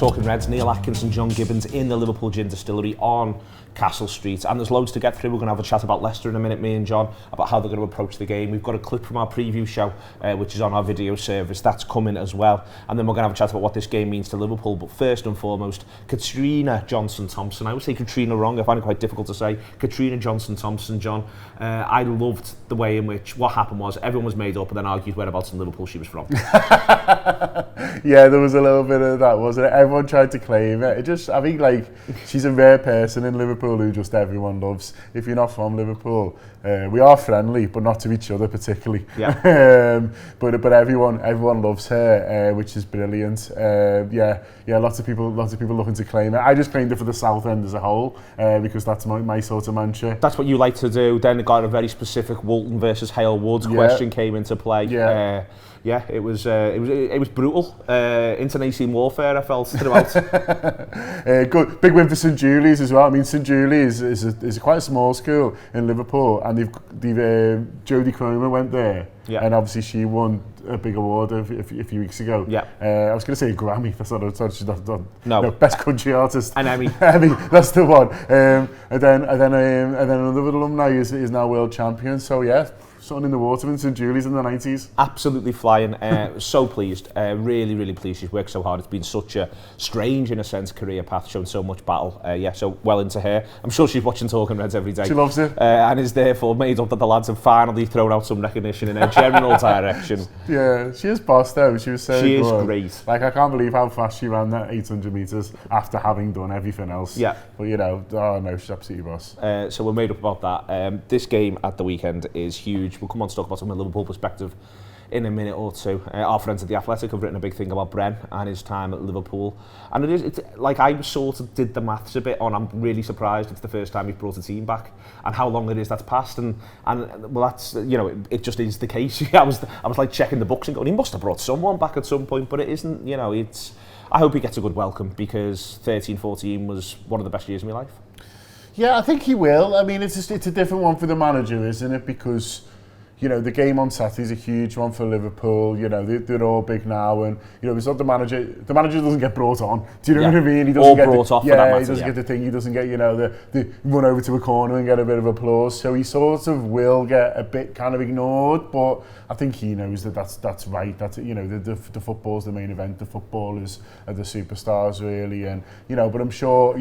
Talking Reds, Neil Atkinson, John Gibbons in the Liverpool Gin Distillery on Castle Street, and there's loads to get through. We're going to have a chat about Leicester in a minute, me and John, about how they're going to approach the game. We've got a clip from our preview show, which is on our video service. That's coming as well. And then we're going to have a chat about what this game means to Liverpool. But first and foremost, Katrina Johnson-Thompson. I always say Katrina wrong. I find it quite difficult to say. Katrina Johnson-Thompson, John. I loved the way in which what happened was everyone was made up and then argued whereabouts in Liverpool she was from. Yeah, there was a little bit of that, wasn't it? Everyone tried to claim it. I think, like, she's a rare person in Liverpool who just everyone loves. If you're not from Liverpool, we are friendly, but not to each other particularly. Yeah. But everyone loves her, which is brilliant. Lots of people looking to claim it. I just claimed it for the South End as a whole, because that's my sort of mantra. That's what you like to do. Then it got a very specific Walton versus Hale Woods question came into play. Yeah. It was brutal. Internecine warfare, I felt throughout. Good, big win for St Julie's as well. I mean, St Julie's is quite a small school in Liverpool, and they've Jodie Cromer went there, and obviously she won a big award a few weeks ago. I was going to say a Grammy. That's not. She's not done. No, best country artist. An Emmy. Emmy, that's the one. And then another alumni is now world champion. So yeah. Something in the water in St Julie's in the 90s. Absolutely flying. So pleased. Really, really pleased. She's worked so hard. It's been such a strange, in a sense, career path, shown so much battle. So well into her. I'm sure she's watching Talking Reds every day. She loves it. And is therefore made up that the lads have finally thrown out some recognition in her general direction. Yeah, she is boss though. She was so She good. is great. Like, I can't believe how fast she ran that 800 metres after having done everything else. Yeah. But she's absolutely boss. So we're made up about that. This game at the weekend is huge. We'll come on to talk about some of the Liverpool perspective in a minute or two. Our friends at The Athletic have written a big thing about Bren and his time at Liverpool. And it's like, I sort of did the maths a bit on, I'm really surprised it's the first time he's brought a team back and how long it is that's passed. And well, that's, it just is the case. I was like checking the books and going, he must have brought someone back at some point, but it isn't, I hope he gets a good welcome, because 13-14 was one of the best years of my life. Yeah, I think he will. I mean, it's a different one for the manager, isn't it? Because the game on Saturday is a huge one for Liverpool. They're all big now, and it's not the manager. The manager doesn't get brought on. Do you know what I mean? He doesn't get brought off. For that matter, he doesn't get the thing. He doesn't get the run over to a corner and get a bit of applause. So he sort of will get a bit kind of ignored. But I think he knows that's right. That the football's the main event. The footballers are the superstars, really. And but I'm sure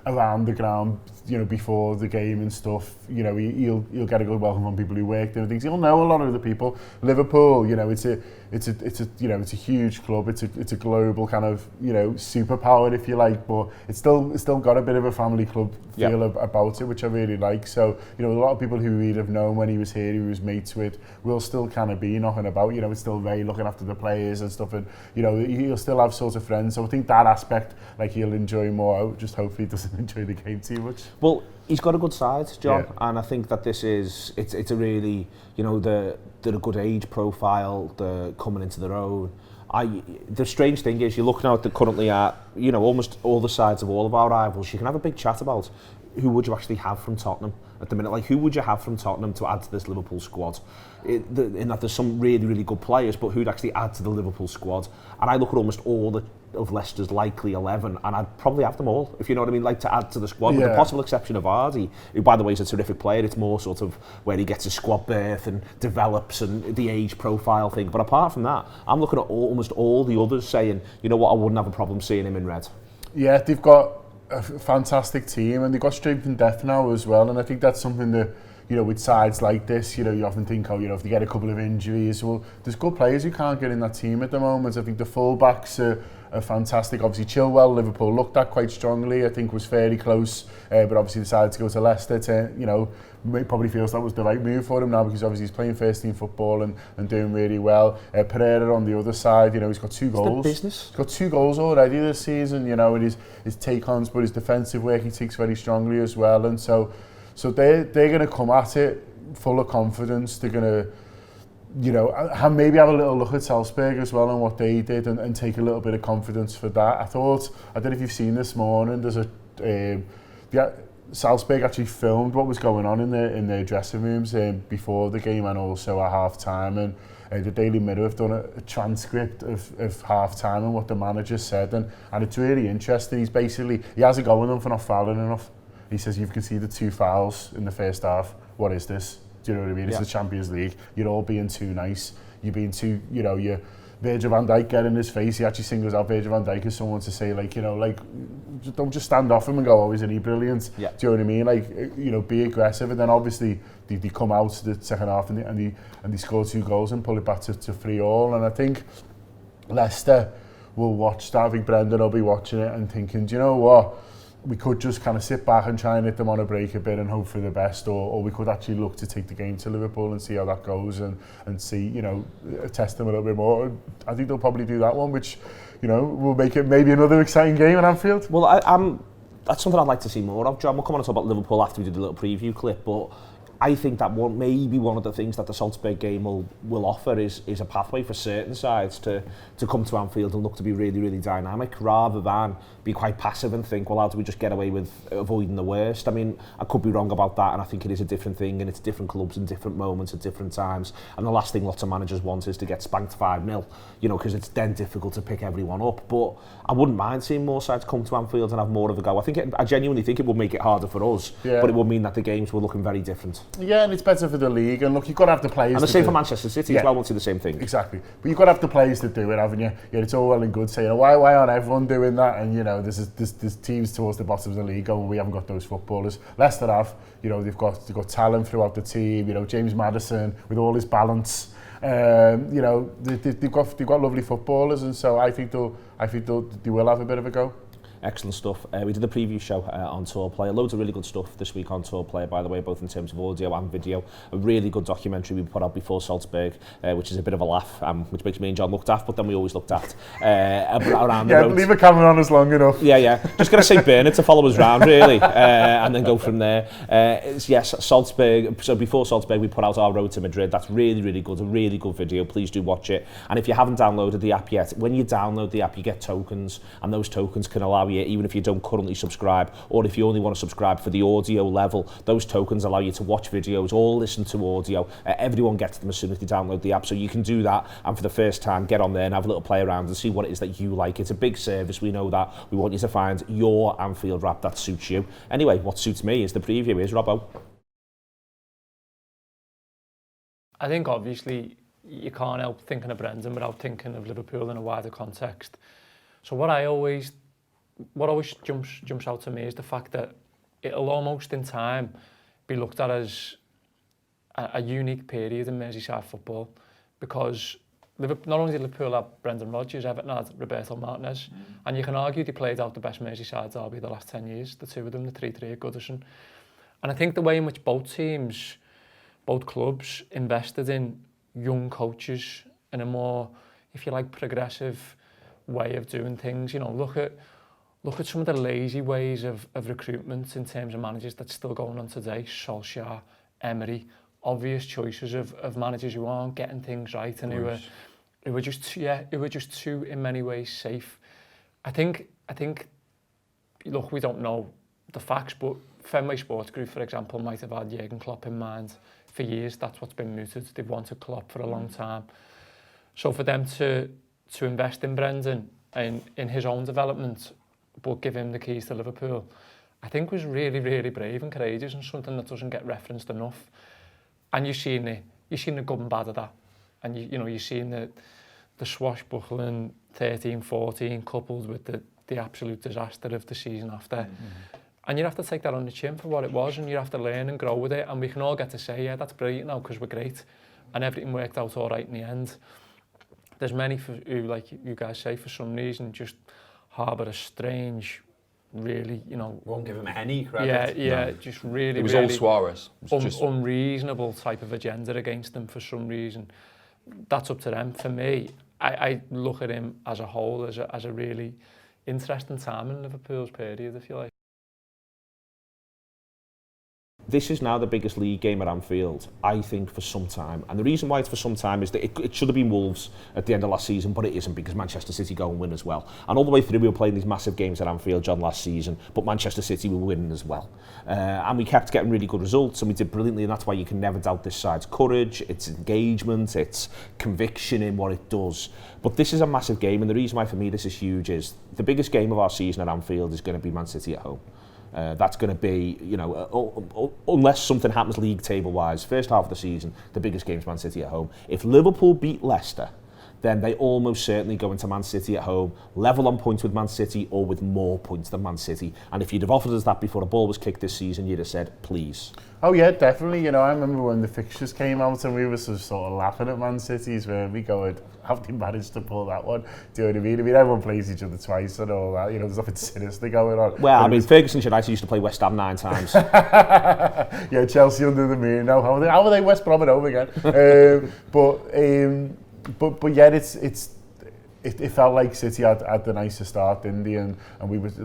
around the ground, before the game and stuff, he'll get a good welcome from people who work there and things. He'll know a lot of the people. Liverpool, it's a huge club. It's a global kind of superpower, if you like, but it's still got a bit of a family club feel about it, which I really like. So a lot of people who we'd have known when he was here, who he was mates with, will still kind of be knocking about. It's still Ray looking after the players and stuff, and he'll still have sort of friends. So I think that aspect, like, he'll enjoy more. Just hopefully he doesn't enjoy the game too much. Well, he's got a good side, John, and I think that this is it's a really they're a good age profile. They're coming into their own. The strange thing is, you're looking out currently at almost all the sides of all of our rivals. You can have a big chat about who would you actually have from Tottenham at the minute. Like, who would you have from Tottenham to add to this Liverpool squad? In that there's some really, really good players, but who'd actually add to the Liverpool squad? And I look at almost all of Leicester's likely 11, and I'd probably have them all, if you know what I mean, like, to add to the squad, with the possible exception of Vardy, who, by the way, is a terrific player. It's more sort of where he gets his squad berth and develops, and the age profile thing. But apart from that, I'm looking at almost all the others saying, I wouldn't have a problem seeing him in red. Yeah, they've got a fantastic team, and they've got strength and depth now as well, and I think that's something that with sides like this, you often think, if they get a couple of injuries, well, there's good players who can't get in that team at the moment. I think the full-backs are fantastic. Obviously, Chilwell, Liverpool looked at quite strongly, I think was fairly close, but obviously decided to go to Leicester to, probably feels that was the right move for him now, because obviously he's playing first-team football and doing really well. Pereira on the other side, he's got 2 goals. Business. He's got 2 goals already this season, and his take-ons, but his defensive work he takes very strongly as well, and so they're going to come at it full of confidence. They're going to, maybe have a little look at Salzburg as well and what they did, and take a little bit of confidence for that. I don't know if you've seen this morning, there's Salzburg actually filmed what was going on in their dressing rooms before the game and also at half-time, and the Daily Mirror have done a transcript of half-time and what the manager said, and it's really interesting. He has a go with them for not fouling enough. He says, you've conceded 2 fouls in the first half. What is this? Do you know what I mean? It's the Champions League. You're all being too nice. You're being too, you're Virgil van Dijk get in his face. He actually singles out Virgil van Dijk as someone to say, don't just stand off him and go, oh, isn't he brilliant? Yeah. Do you know what I mean? Be aggressive. And then obviously they come out to the second half and they score 2 goals and pull it back to 3-3. And I think Leicester will watch that. I think Brendan will be watching it and thinking, do you know what? We could just kind of sit back and try and hit them on a break a bit and hope for the best, or we could actually look to take the game to Liverpool and see how that goes and see, test them a little bit more. I think they'll probably do that one, which, will make it maybe another exciting game at Anfield. Well, that's something I'd like to see more of, John. We'll come on and talk about Liverpool after we did a little preview clip, but I think that maybe one of the things that the Salzburg game will offer is a pathway for certain sides to come to Anfield and look to be really, really dynamic, rather than be quite passive and think, well, how do we just get away with avoiding the worst? I mean, I could be wrong about that, and I think it is a different thing, and it's different clubs in different moments at different times. And the last thing lots of managers want is to get spanked 5-0, because it's then difficult to pick everyone up. But I wouldn't mind seeing more sides come to Anfield and have more of a go. I genuinely think it would make it harder for us, but it would mean that the games were looking very different. Yeah, and it's better for the league. And look, you've got to have the players. And the same for Manchester City as well. Won't see the same thing. Exactly. But you've got to have the players to do it, haven't you? Yeah, it's all well and good saying, why aren't everyone doing that? And there's teams towards the bottom of the league going, we haven't got those footballers. Leicester have. They've got talent throughout the team. James Maddison with all his balance. They've got lovely footballers, and so I think they will have a bit of a go. Excellent stuff. We did a preview show on Tour Player. Loads of really good stuff this week on Tour Player, by the way, both in terms of audio and video. A really good documentary we put out before Salzburg, which is a bit of a laugh, which makes me and John look daft, but then we always looked at around the road. Leave a camera on us long enough. Yeah. Just going to say Bernard to follow us round, really, and then go from there. Yes, Salzburg. So before Salzburg, we put out our road to Madrid. That's really, really good. A really good video. Please do watch it. And if you haven't downloaded the app yet, when you download the app, you get tokens, and those tokens can allow you, even if you don't currently subscribe, or if you only want to subscribe for the audio level, those tokens allow you to watch videos or listen to audio. Everyone gets them as soon as they download the app, so you can do that, and for the first time get on there and have a little play around and see what it is that you like. It's a big service, we know that. We want you to find your Anfield wrap that suits you. Anyway, what suits me is the preview. Here's Robbo. I think obviously you can't help thinking of Brendan without thinking of Liverpool in a wider context. So what always jumps out to me is the fact that it'll almost in time be looked at as a unique period in Merseyside football, because not only did Liverpool have Brendan Rodgers, Everton had Roberto Martinez, and you can argue they played out the best Merseyside derby the last 10 years, the two of them, the 3-3 at Goodison. And I think the way in which both clubs invested in young coaches in a more, if you like, progressive way of doing things. Look at some of the lazy ways of recruitment in terms of managers that's still going on today. Solskjaer, Emery, obvious choices of managers who aren't getting things right and who are just too in many ways safe. I think look, we don't know the facts, but Fenway Sports Group, for example, might have had Jurgen Klopp in mind for years. That's what's been mooted. They've wanted Klopp for a long time. So for them to invest in Brendan and in his own development, but give him the keys to Liverpool, I think was really, really brave and courageous, and something that doesn't get referenced enough. And you've seen the good and bad of that. And you've seen the swashbuckling 13-14 coupled with the absolute disaster of the season after. Mm-hmm. And you have to take that on the chin for what it was, and you have to learn and grow with it. And we can all get to say, yeah, that's brilliant now because we're great. And everything worked out all right in the end. There's many who, like you guys say, for some reason, just harbour a strange, really, won't give him any credit. Yeah, just really, it was really all Suarez. Unreasonable type of agenda against them for some reason. That's up to them. For me, I look at him as a whole as a really interesting time in Liverpool's period, if you like. this is now the biggest league game at Anfield, I think, for some time. And the reason why it's for some time is that it should have been Wolves at the end of last season, but it isn't, because Manchester City go and win as well. And all the way through, we were playing these massive games at Anfield, John, last season, but Manchester City were winning as well. And we kept getting really good results, and we did brilliantly, and that's why you can never doubt this side's courage, its engagement, its conviction in what it does. But this is a massive game, and the reason why for me this is huge is the biggest game of our season at Anfield is going to be Man City at home. That's going to be, you know, unless something happens league table-wise, first half of the season, the biggest game's Man City at home. If Liverpool beat Leicester, then they almost certainly go into Man City at home, level on points with Man City or with more points than Man City. And if you'd have offered us that before a ball was kicked this season, you'd have said, please. Oh yeah, definitely. You know, I remember when the fixtures came out and we were sort of laughing at Man City's where we go, have they managed to pull that one? Do you know what I mean? I mean, everyone plays each other twice and all that. You know, there's nothing sinister going on. Well, I mean, Ferguson United used to play West Ham 9 times. Yeah, Chelsea under the moon now. How are they West Brom at home again? But yeah, it felt like City had the nicest start, didn't they? And we as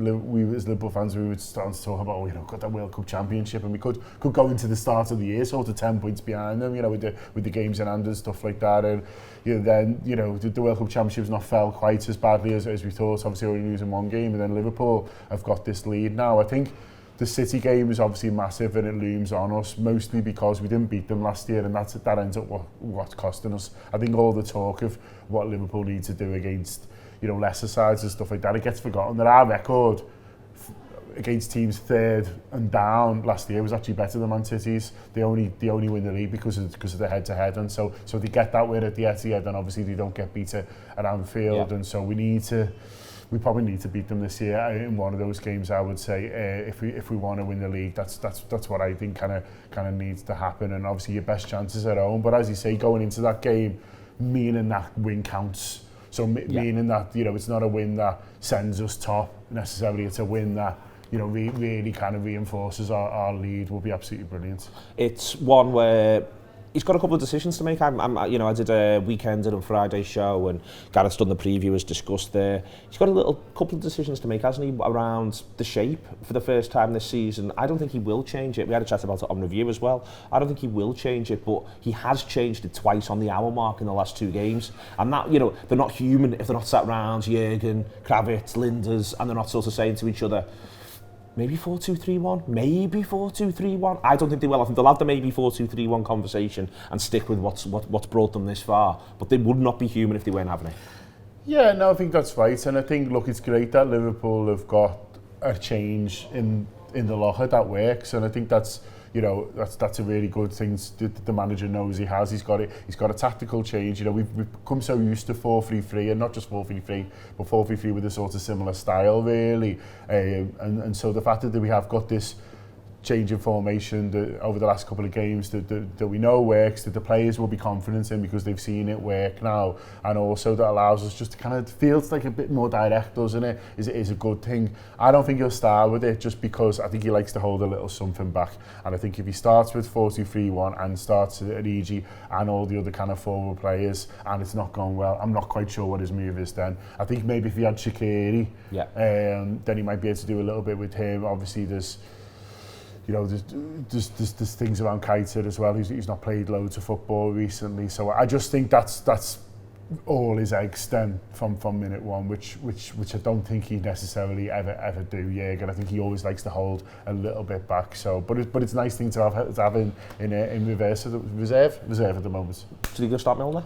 Liverpool fans, we were starting to talk about, you know, got that World Cup championship, and we could go into the start of the year sort of 10 points behind them, you know, with the games in hand and stuff like that. And you know, then, you know, the World Cup championship's not fell quite as badly as we thought. Obviously, only losing one game, and then Liverpool have got this lead now. I think the City game is obviously massive, and it looms on us, mostly because we didn't beat them last year, and that ends up what's costing us. I think all the talk of what Liverpool need to do against, you know, lesser sides and stuff like that, it gets forgotten that our record against teams third and down last year was actually better than Man City's. They only win the league because of the head-to-head, and so they get that win at the Etihad, and obviously they don't get beat at Anfield, yeah. And so we probably need to beat them this year in one of those games. I would say if we want to win the league, that's what I think kind of needs to happen. And obviously your best chances at home. But as you say, going into that game, meaning that win counts. So meaning that, you know, it's not a win that sends us top necessarily. It's a win that, you know, really kind of reinforces our lead. Will be absolutely brilliant. It's one where he's got a couple of decisions to make. You know, I did a weekend and a Friday show, and Gareth's done the preview as discussed there. He's got a couple of decisions to make, hasn't he, around the shape for the first time this season. I don't think he will change it. We had a chat about it on review as well. I don't think he will change it, but he has changed it twice on the hour mark in the last 2 games. And that, you know, they're not human if they're not sat round, Jürgen, Kravitz, Linders, and they're not sort of saying to each other, maybe 4-2-3-1, maybe 4-2-3-1. I don't think they will. I think they'll have the maybe 4-2-3-1 conversation and stick with what's brought them this far. But they would not be human if they weren't having it. Yeah, no, I think that's right. And I think, look, it's great that Liverpool have got a change in the locker that works. And I think that's, you know, that's a really good thing the manager knows he has. He's got a tactical change. You know, we've become so used to 4-3-3, and not just 4-3-3, but 4-3-3 with a sort of similar style, really. And so the fact that we have got this change in formation over the last couple of games that we know works, that the players will be confident in because they've seen it work now, and also that allows us just to kind of feels like a bit more direct, doesn't it? Is a good thing. I don't think he'll start with it just because I think he likes to hold a little something back, and I think if he starts with 4-2-3-1 and starts at EG and all the other kind of forward players and it's not gone well, I'm not quite sure what his move is then. I think maybe if he had Shaqiri, then he might be able to do a little bit with him. Obviously there's things around Keita as well. He's not played loads of football recently, so I just think that's all his eggs then from minute one, which I don't think he necessarily ever do. Jürgen, I think he always likes to hold a little bit back. So, but it's a nice thing to have in reserve at the moment. Do you go start Milner?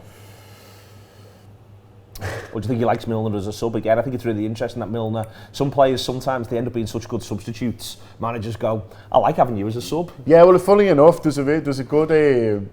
Or do you think he likes Milner as a sub again? I think it's really interesting that Milner, some players sometimes they end up being such good substitutes. Managers go, I like having you as a sub. Yeah, well, funny enough, there's a good.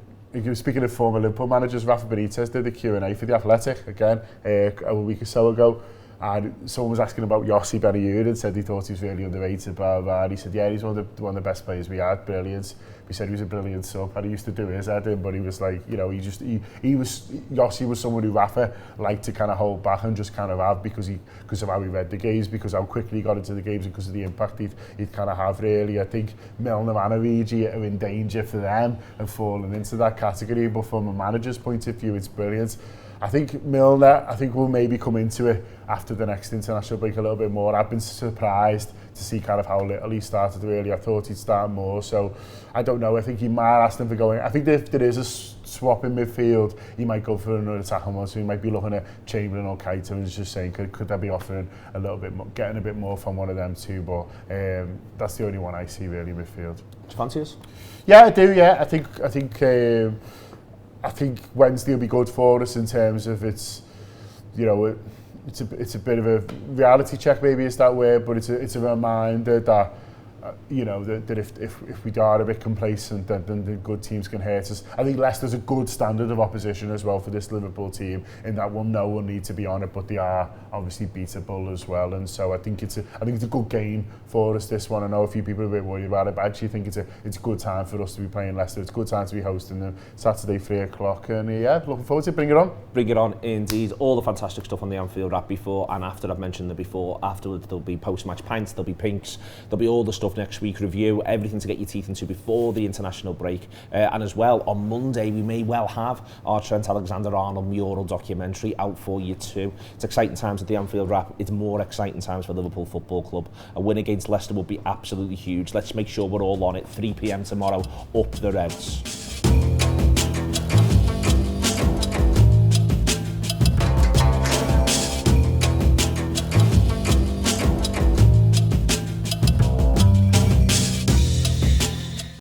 Speaking of former Liverpool managers, Rafa Benitez did the Q&A for The Athletic again a week or so ago, and someone was asking about Yossi Benayoun and said he thought he was really underrated, blah, blah. And he said, yeah, he's one of the best players we had, brilliant. We said he was a brilliant sub, and he used to do his head in, but he was like, you know, Yossi was someone who Rafa liked to kind of hold back and just kind of have because of how he read the games, because how quickly he got into the games, and because of the impact he'd kind of have, really. I think Milner and Origi are in danger for them of falling into that category, but from a manager's point of view, it's brilliant. I think Milner, will maybe come into it after the next international break a little bit more. I've been surprised to see kind of how little he started really. I thought he'd start more, so I don't know. I think he might ask them for going. I think if there is a swap in midfield, he might go for another attacking one, so he might be looking at Chamberlain or Keita and just saying, could they be offering a little bit more, getting a bit more from one of them too, but that's the only one I see really midfield. Do you fancy us? Yeah, I do, yeah. I think Wednesday will be good for us in terms of it's a bit of a reality check, maybe it's that way, but it's a reminder that that if we are a bit complacent, then the good teams can hurt us. I think Leicester's a good standard of opposition as well for this Liverpool team, in that we'll need to be on it, but they are obviously beatable as well. And so I think it's a good game for us, this one. I know a few people are a bit worried about it, but I actually think it's a good time for us to be playing Leicester. It's a good time to be hosting them Saturday 3 o'clock, and looking forward to it. Bring it on. Bring it on indeed. All the fantastic stuff on the Anfield app before and after. I've mentioned the before. Afterwards there'll be post-match pints, there'll be pinks, there'll be all the stuff next week, review, everything to get your teeth into before the international break. And as well, on Monday we may well have our Trent Alexander-Arnold mural documentary out for you too. It's exciting times at the Anfield wrap. It's more exciting times for Liverpool Football Club. A win against Leicester would be absolutely huge. Let's make sure we're all on it. 3 p.m. tomorrow. Up the Reds.